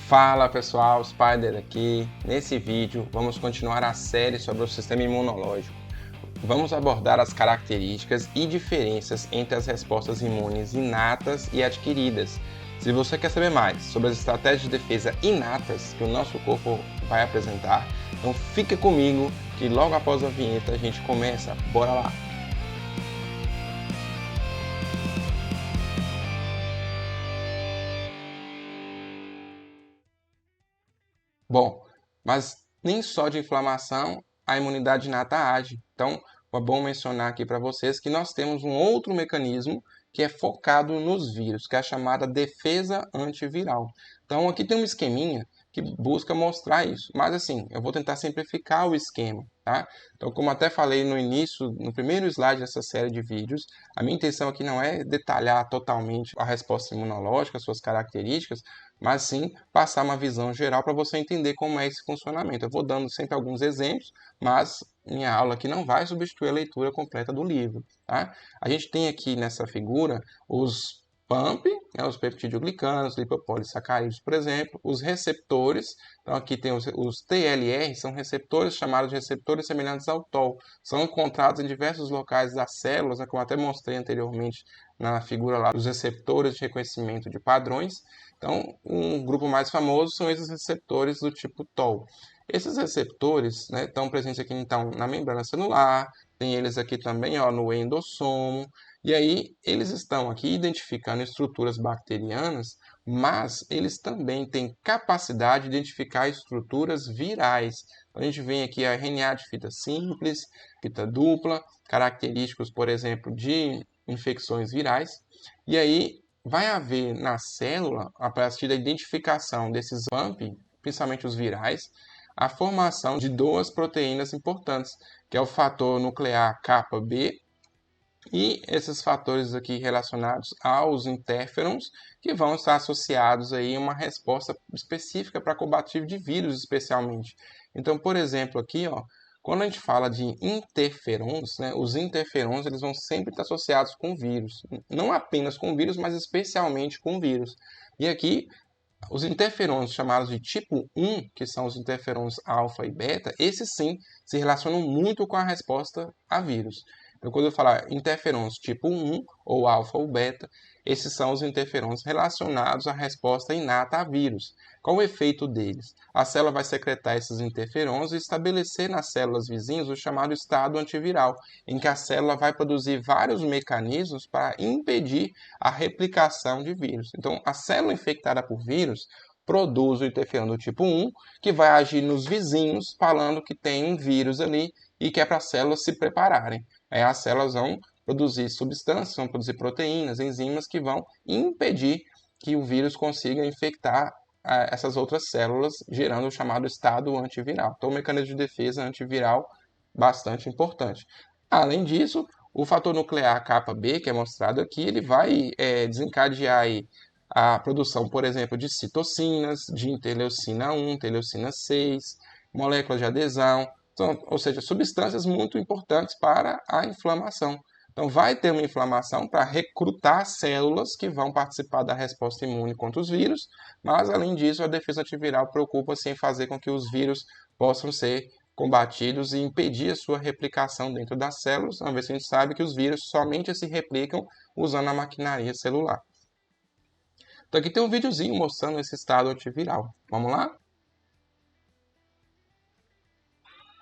Fala pessoal, Spider aqui. Nesse vídeo vamos continuar a série sobre o sistema imunológico. Vamos abordar as características e diferenças entre as respostas imunes inatas e adquiridas. Se você quer saber mais sobre as estratégias de defesa inatas que o nosso corpo vai apresentar, então fica comigo que logo após a vinheta a gente começa. Bora lá! Bom, mas nem só de inflamação a imunidade inata age. Então, é bom mencionar aqui para vocês que nós temos um outro mecanismo que é focado nos vírus, que é a chamada defesa antiviral. Então, aqui tem um esqueminha que busca mostrar isso. Mas, assim, eu vou tentar simplificar o esquema, tá? Então, como até falei no início, no primeiro slide dessa série de vídeos, a minha intenção aqui não é detalhar totalmente a resposta imunológica, suas características, mas sim passar uma visão geral para você entender como é esse funcionamento. Eu vou dando sempre alguns exemplos, mas minha aula aqui não vai substituir a leitura completa do livro. Tá? A gente tem aqui nessa figura os PAMP, os peptidoglicanos, lipopolissacarídeos, por exemplo, os receptores. Então aqui tem os TLR, são receptores chamados de receptores semelhantes ao TOL. São encontrados em diversos locais das células, como até mostrei anteriormente na figura lá, os receptores de reconhecimento de padrões. Então, um grupo mais famoso são esses receptores do tipo TOL. Esses receptores, né, estão presentes aqui então na membrana celular, tem eles aqui também no endossomo, e aí eles estão aqui identificando estruturas bacterianas, mas eles também têm capacidade de identificar estruturas virais. Então, a gente vem aqui a RNA de fita simples, fita dupla, característicos, por exemplo, de infecções virais, e aí vai haver na célula, a partir da identificação desses VAMP, principalmente os virais, a formação de duas proteínas importantes, que é o fator nuclear kappa B e esses fatores aqui relacionados aos interferons, que vão estar associados aí a uma resposta específica para combate de vírus, especialmente. Então, por exemplo, aqui, quando a gente fala de interferons, né, os interferons eles vão sempre estar associados com vírus. Não apenas com vírus, mas especialmente com vírus. E aqui, os interferons chamados de tipo 1, que são os interferons alfa e beta, esses sim se relacionam muito com a resposta a vírus. Então, quando eu falar interferons tipo 1, ou alfa ou beta, esses são os interferons relacionados à resposta inata a vírus. Qual o efeito deles? A célula vai secretar esses interferons e estabelecer nas células vizinhas o chamado estado antiviral, em que a célula vai produzir vários mecanismos para impedir a replicação de vírus. Então, a célula infectada por vírus produz o interferon do tipo 1, que vai agir nos vizinhos, falando que tem um vírus ali e que é para as células se prepararem. Aí as células vão produzir substâncias, vão produzir proteínas, enzimas que vão impedir que o vírus consiga infectar essas outras células, gerando o chamado estado antiviral. Então, o mecanismo de defesa antiviral bastante importante. Além disso, o fator nuclear kappa B, que é mostrado aqui, ele vai desencadear aí a produção, por exemplo, de citocinas, de interleucina 1, interleucina 6, moléculas de adesão, ou seja, substâncias muito importantes para a inflamação. Então, vai ter uma inflamação para recrutar células que vão participar da resposta imune contra os vírus, mas, além disso, a defesa antiviral preocupa-se em fazer com que os vírus possam ser combatidos e impedir a sua replicação dentro das células, uma vez que a gente sabe que os vírus somente se replicam usando a maquinaria celular. Então, aqui tem um videozinho mostrando esse estado antiviral. Vamos lá?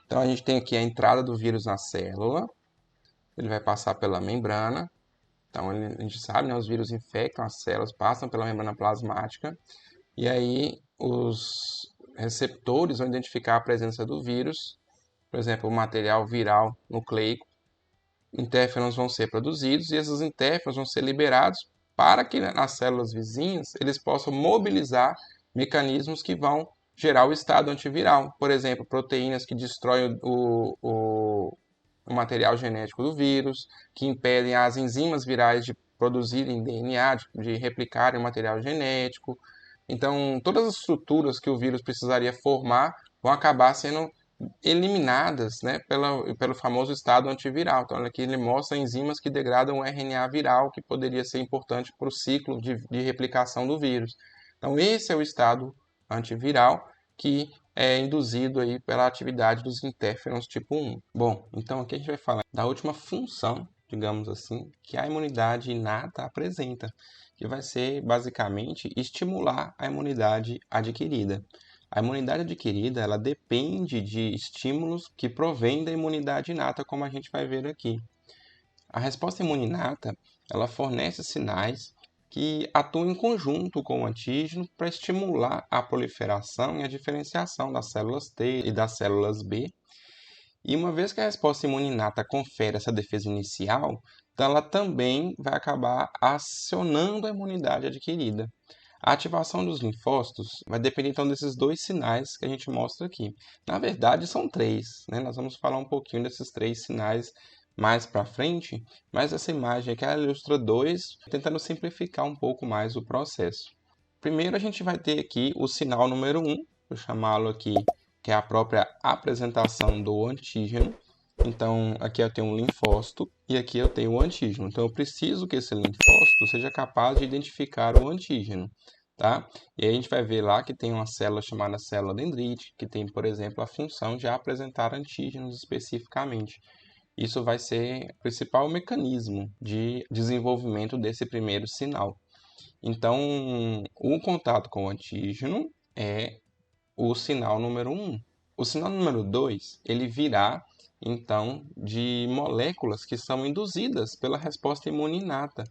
Então, a gente tem aqui a entrada do vírus na célula. Ele vai passar pela membrana. Então, a gente sabe, né, os vírus infectam as células, passam pela membrana plasmática. E aí, os receptores vão identificar a presença do vírus. Por exemplo, o material viral nucleico. Interferons vão ser produzidos e esses interferons vão ser liberados para que nas células vizinhas eles possam mobilizar mecanismos que vão gerar o estado antiviral. Por exemplo, proteínas que destroem o material genético do vírus, que impedem as enzimas virais de produzirem DNA, de replicarem o material genético. Então, todas as estruturas que o vírus precisaria formar vão acabar sendo eliminadas, né, pelo famoso estado antiviral. Então, aqui ele mostra enzimas que degradam o RNA viral, que poderia ser importante para o ciclo de replicação do vírus. Então, esse é o estado antiviral que é induzido aí pela atividade dos interferons tipo 1. Bom, então aqui a gente vai falar da última função, digamos assim, que a imunidade inata apresenta, que vai ser basicamente estimular a imunidade adquirida. A imunidade adquirida, ela depende de estímulos que provêm da imunidade inata, como a gente vai ver aqui. A resposta imune inata, ela fornece sinais que atuam em conjunto com o antígeno para estimular a proliferação e a diferenciação das células T e das células B. E uma vez que a resposta imune inata confere essa defesa inicial, então ela também vai acabar acionando a imunidade adquirida. A ativação dos linfócitos vai depender então desses dois sinais que a gente mostra aqui. Na verdade, são três, né? Nós vamos falar um pouquinho desses três sinais mais para frente, mas essa imagem aqui ela ilustra dois, tentando simplificar um pouco mais o processo. Primeiro, a gente vai ter aqui o sinal número 1, vou chamá-lo aqui, que é a própria apresentação do antígeno. Então, aqui eu tenho um linfócito e aqui eu tenho o antígeno. Então, eu preciso que esse linfócito seja capaz de identificar o antígeno, tá? E aí a gente vai ver lá que tem uma célula chamada célula dendrítica, que tem, por exemplo, a função de apresentar antígenos especificamente. Isso vai ser o principal mecanismo de desenvolvimento desse primeiro sinal. Então, o contato com o antígeno é o sinal número 1. O sinal número 2, ele virá, então, de moléculas que são induzidas pela resposta imune inata.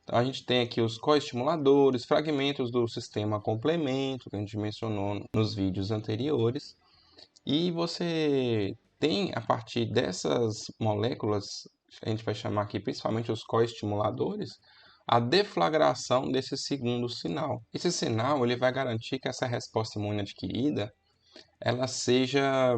Então, a gente tem aqui os coestimuladores, fragmentos do sistema complemento, que a gente mencionou nos vídeos anteriores. E você tem, a partir dessas moléculas, a gente vai chamar aqui principalmente os coestimuladores, a deflagração desse segundo sinal. Esse sinal ele vai garantir que essa resposta imune adquirida ela seja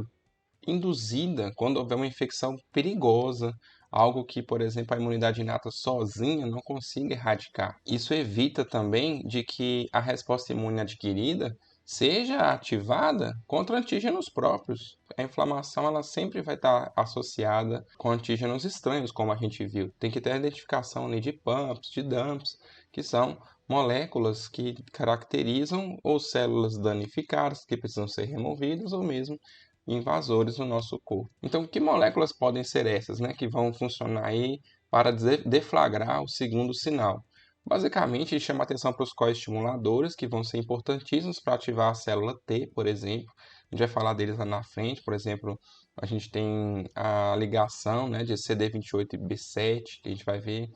induzida quando houver uma infecção perigosa, algo que, por exemplo, a imunidade inata sozinha não consiga erradicar. Isso evita também de que a resposta imune adquirida seja ativada contra antígenos próprios. A inflamação ela sempre vai estar associada com antígenos estranhos, como a gente viu. Tem que ter a identificação ali de pumps, de dumps, que são moléculas que caracterizam ou células danificadas que precisam ser removidas ou mesmo invasores no nosso corpo. Então, que moléculas podem ser essas, né, que vão funcionar aí para deflagrar o segundo sinal? Basicamente, chama atenção para os coestimuladores, que vão ser importantíssimos para ativar a célula T, por exemplo. A gente vai falar deles lá na frente. Por exemplo, a gente tem a ligação, né, de CD28 e B7, que a gente vai ver.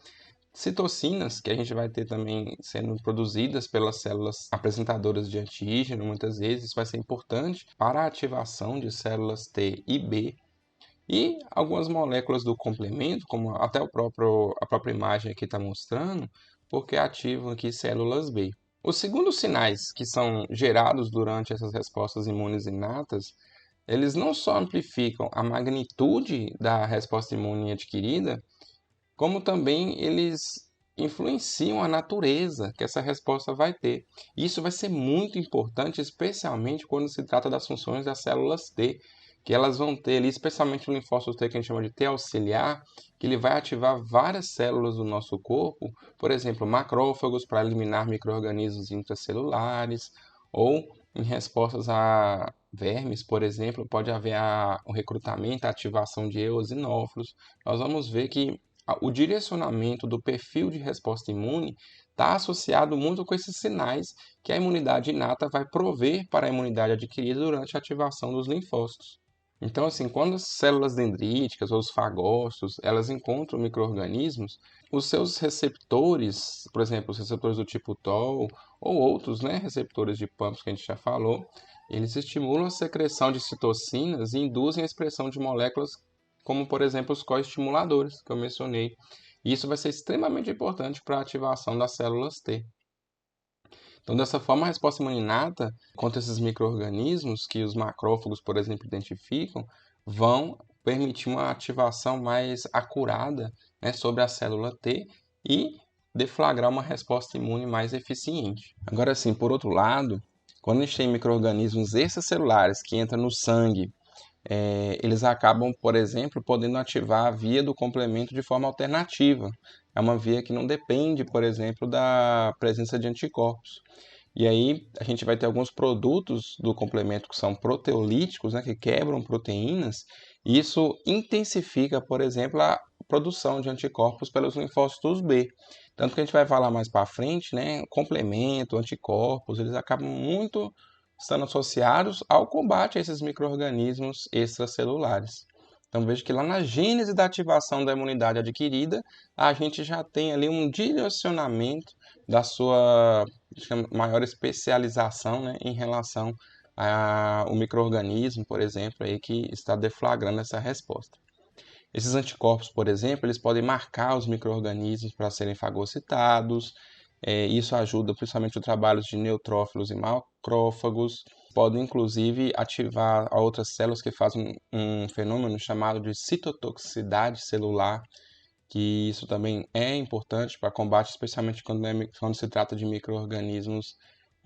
Citocinas, que a gente vai ter também sendo produzidas pelas células apresentadoras de antígeno, muitas vezes, isso vai ser importante para a ativação de células T e B. E algumas moléculas do complemento, como até a própria imagem aqui está mostrando, porque ativam aqui células B. Os segundos sinais que são gerados durante essas respostas imunes inatas, eles não só amplificam a magnitude da resposta imune adquirida, como também eles influenciam a natureza que essa resposta vai ter. Isso vai ser muito importante, especialmente quando se trata das funções das células T, que elas vão ter ali, especialmente o linfócito T, que a gente chama de T auxiliar, que ele vai ativar várias células do nosso corpo, por exemplo, macrófagos para eliminar micro-organismos intracelulares, ou em respostas a vermes, por exemplo, pode haver o recrutamento, a ativação de eosinófilos. Nós vamos ver que o direcionamento do perfil de resposta imune está associado muito com esses sinais que a imunidade inata vai prover para a imunidade adquirida durante a ativação dos linfócitos. Então, assim, quando as células dendríticas ou os fagócitos, elas encontram micro-organismos, os seus receptores, por exemplo, os receptores do tipo TOL ou outros, né, receptores de PAMPs que a gente já falou, eles estimulam a secreção de citocinas e induzem a expressão de moléculas como, por exemplo, os coestimuladores que eu mencionei. E isso vai ser extremamente importante para a ativação das células T. Então, dessa forma, a resposta imune inata contra esses micro-organismos que os macrófagos, por exemplo, identificam, vão permitir uma ativação mais acurada, né, sobre a célula T e deflagrar uma resposta imune mais eficiente. Agora, sim, por outro lado, quando a gente tem micro-organismos extracelulares que entram no sangue, eles acabam, por exemplo, podendo ativar a via do complemento de forma alternativa. É uma via que não depende, por exemplo, da presença de anticorpos. E aí a gente vai ter alguns produtos do complemento que são proteolíticos, né, que quebram proteínas, e isso intensifica, por exemplo, a produção de anticorpos pelos linfócitos B. Tanto que a gente vai falar mais para frente, né, complemento, anticorpos, eles acabam muito estando associados ao combate a esses micro-organismos extracelulares. Então veja que lá na gênese da ativação da imunidade adquirida, a gente já tem ali um direcionamento da sua maior especialização, né, em relação ao micro-organismo, por exemplo, aí, que está deflagrando essa resposta. Esses anticorpos, por exemplo, eles podem marcar os micro-organismos para serem fagocitados. Isso ajuda principalmente o trabalho de neutrófilos e macrófagos. Podem, inclusive, ativar outras células que fazem um fenômeno chamado de citotoxicidade celular, que isso também é importante para combate, especialmente quando se trata de micro-organismos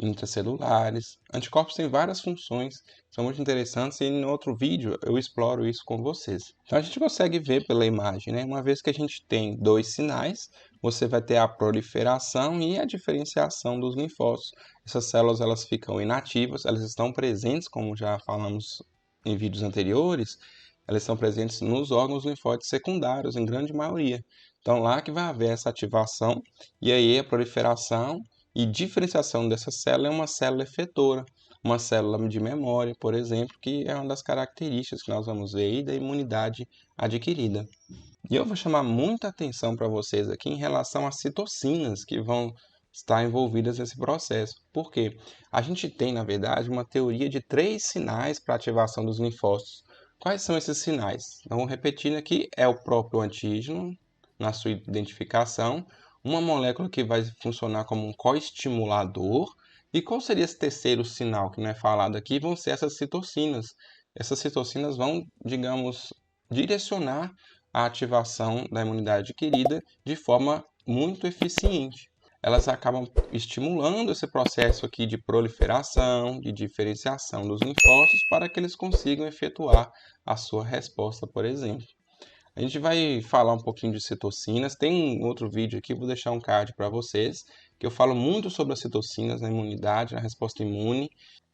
intracelulares. Anticorpos têm várias funções, são muito interessantes, e em outro vídeo eu exploro isso com vocês. Então a gente consegue ver pela imagem, né? Uma vez que a gente tem dois sinais, você vai ter a proliferação e a diferenciação dos linfócitos. Essas células elas ficam inativas, elas estão presentes, como já falamos em vídeos anteriores, elas estão presentes nos órgãos linfóides secundários, em grande maioria. Então, lá que vai haver essa ativação, e aí a proliferação e diferenciação dessa célula é uma célula efetora, uma célula de memória, por exemplo, que é uma das características que nós vamos ver aí da imunidade adquirida. E eu vou chamar muita atenção para vocês aqui em relação às citocinas que vão estar envolvidas nesse processo. Por quê? A gente tem, na verdade, uma teoria de 3 sinais para a ativação dos linfócitos. Quais são esses sinais? Então, repetindo aqui, é o próprio antígeno, na sua identificação, uma molécula que vai funcionar como um coestimulador. E qual seria esse terceiro sinal que não é falado aqui? Vão ser essas citocinas. Essas citocinas vão, digamos, direcionar a ativação da imunidade adquirida de forma muito eficiente. Elas acabam estimulando esse processo aqui de proliferação, de diferenciação dos linfócitos para que eles consigam efetuar a sua resposta, por exemplo. A gente vai falar um pouquinho de citocinas. Tem um outro vídeo aqui, vou deixar um card para vocês, que eu falo muito sobre as citocinas na imunidade, na resposta imune.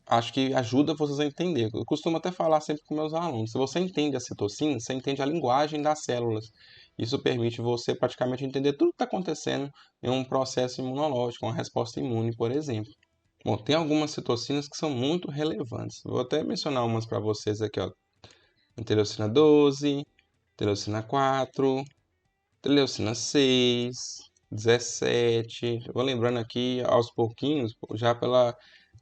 Acho que ajuda vocês a entender. Eu costumo até falar sempre com meus alunos. Se você entende a citocina, você entende a linguagem das células. Isso permite você praticamente entender tudo que está acontecendo em um processo imunológico, uma resposta imune, por exemplo. Bom, tem algumas citocinas que são muito relevantes. Vou até mencionar umas para vocês aqui, ó. Interleucina 12, interleucina 4, interleucina 6, 17. Eu vou lembrando aqui aos pouquinhos, já pela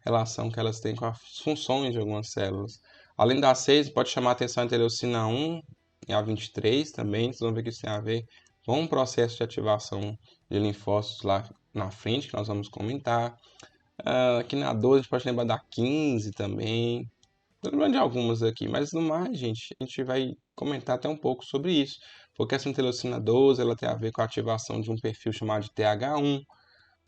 relação que elas têm com as funções de algumas células. Além das 6, pode chamar a atenção a interleucina 1 e a 23 também. Vocês vão ver que isso tem a ver com um processo de ativação de linfócitos lá na frente, que nós vamos comentar. Aqui na 12 a gente pode lembrar da 15 também. Estou lembrando de algumas aqui, mas no mais, gente, a gente vai comentar até um pouco sobre isso. Porque essa interleucina 12 ela tem a ver com a ativação de um perfil chamado de TH1,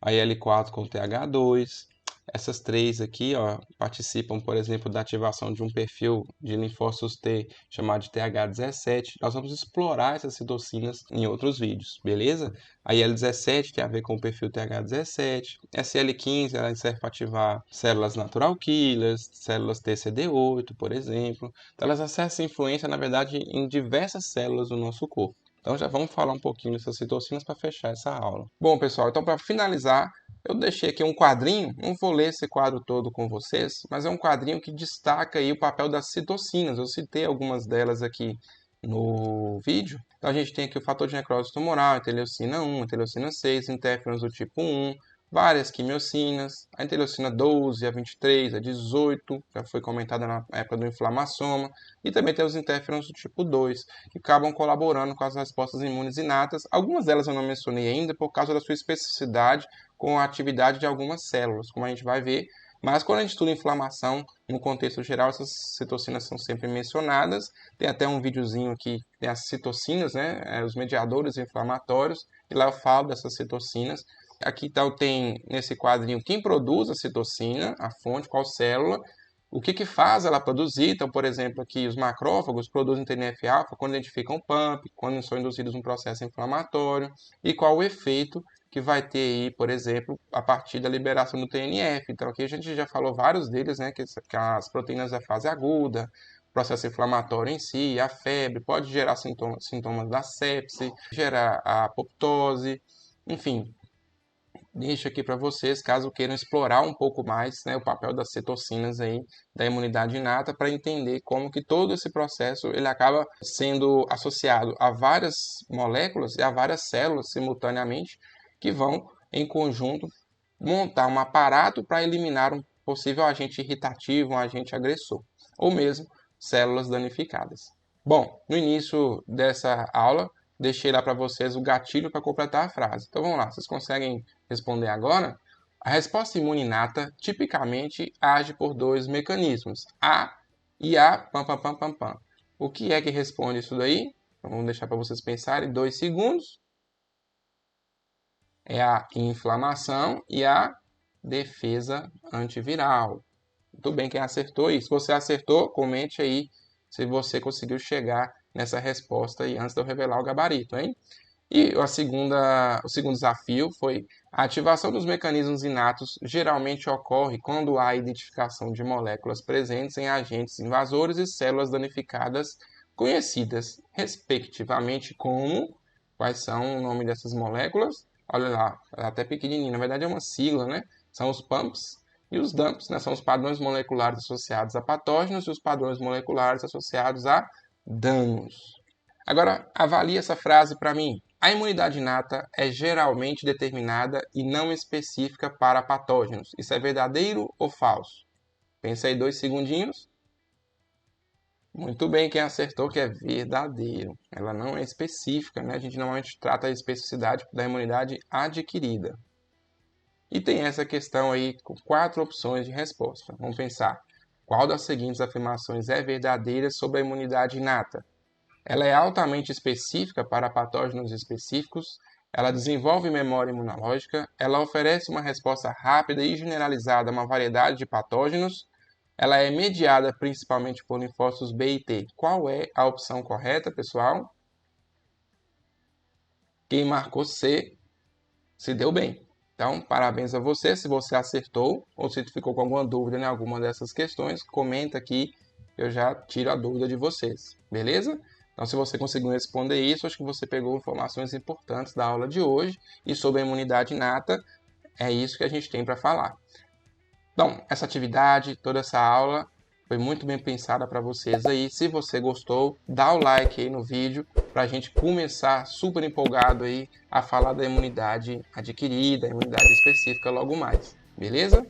a IL-4 com TH2. Essas três aqui, ó, participam, por exemplo, da ativação de um perfil de linfócitos T chamado de TH17. Nós vamos explorar essas citocinas em outros vídeos, beleza? A IL-17 tem a ver com o perfil TH17. SL15 ela serve para ativar células natural killers, células TCD8, por exemplo. Então, elas acessam influência, na verdade, em diversas células do nosso corpo. Então já vamos falar um pouquinho dessas citocinas para fechar essa aula. Bom, pessoal, então para finalizar, eu deixei aqui um quadrinho, não vou ler esse quadro todo com vocês, mas é um quadrinho que destaca aí o papel das citocinas. Eu citei algumas delas aqui no vídeo. Então a gente tem aqui o fator de necrose tumoral, interleucina 1, interleucina 6, interferons do tipo 1, várias quimiocinas, a interleucina 12, a 23, a 18, já foi comentada na época do inflamassoma, e também tem os interferons do tipo 2, que acabam colaborando com as respostas imunes inatas. Algumas delas eu não mencionei ainda por causa da sua especificidade com a atividade de algumas células, como a gente vai ver. Mas quando a gente estuda inflamação, no contexto geral, essas citocinas são sempre mencionadas. Tem até um videozinho aqui, tem as citocinas, né? Os mediadores inflamatórios, e lá eu falo dessas citocinas. Aqui então, tem nesse quadrinho quem produz a citocina, a fonte, qual célula, o que faz ela produzir. Então, por exemplo, aqui os macrófagos produzem TNF-alfa quando identificam PAMP, quando são induzidos um processo inflamatório, e qual o efeito que vai ter aí, por exemplo, a partir da liberação do TNF. Então aqui a gente já falou vários deles, né, que as proteínas da fase aguda, processo inflamatório em si, a febre, pode gerar sintomas da sepse, gerar a apoptose, enfim. Deixo aqui para vocês, caso queiram explorar um pouco mais, né, o papel das citocinas aí, da imunidade inata, para entender como que todo esse processo ele acaba sendo associado a várias moléculas e a várias células simultaneamente, que vão, em conjunto, montar um aparato para eliminar um possível agente irritativo, um agente agressor, ou mesmo células danificadas. Bom, no início dessa aula, deixei lá para vocês o gatilho para completar a frase. Então vamos lá, vocês conseguem responder agora? A resposta imune inata tipicamente age por dois mecanismos, A e A, pam, pam, pam, pam, pam. O que é que responde isso daí? Então, vamos deixar para vocês pensarem 2 segundos. É a inflamação e a defesa antiviral. Muito bem, quem acertou isso? Se você acertou, comente aí se você conseguiu chegar nessa resposta aí antes de eu revelar o gabarito, hein? E o segundo desafio foi: a ativação dos mecanismos inatos geralmente ocorre quando há identificação de moléculas presentes em agentes invasores e células danificadas conhecidas, respectivamente, como... Quais são o nome dessas moléculas? Olha lá, é até pequenininho, na verdade é uma sigla, né? São os PAMPs e os DAMPs, né? São os padrões moleculares associados a patógenos e os padrões moleculares associados a danos. Agora, avalie essa frase para mim. A imunidade inata é geralmente determinada e não específica para patógenos. Isso é verdadeiro ou falso? Pensa aí 2 segundinhos. Muito bem, quem acertou que é verdadeiro. Ela não é específica, né? A gente normalmente trata a especificidade da imunidade adquirida. E tem essa questão aí com 4 opções de resposta. Vamos pensar. Qual das seguintes afirmações é verdadeira sobre a imunidade inata? Ela é altamente específica para patógenos específicos, ela desenvolve memória imunológica, ela oferece uma resposta rápida e generalizada a uma variedade de patógenos, ela é mediada principalmente por linfócitos B e T. Qual é a opção correta, pessoal? Quem marcou C se deu bem. Então, parabéns a você. Se você acertou ou se ficou com alguma dúvida em alguma dessas questões, comenta aqui, eu já tiro a dúvida de vocês, beleza? Então, se você conseguiu responder isso, acho que você pegou informações importantes da aula de hoje. E sobre a imunidade inata, é isso que a gente tem para falar. Então, essa atividade, toda essa aula foi muito bem pensada para vocês aí. Se você gostou, dá o like aí no vídeo para a gente começar super empolgado aí a falar da imunidade adquirida, imunidade específica logo mais. Beleza?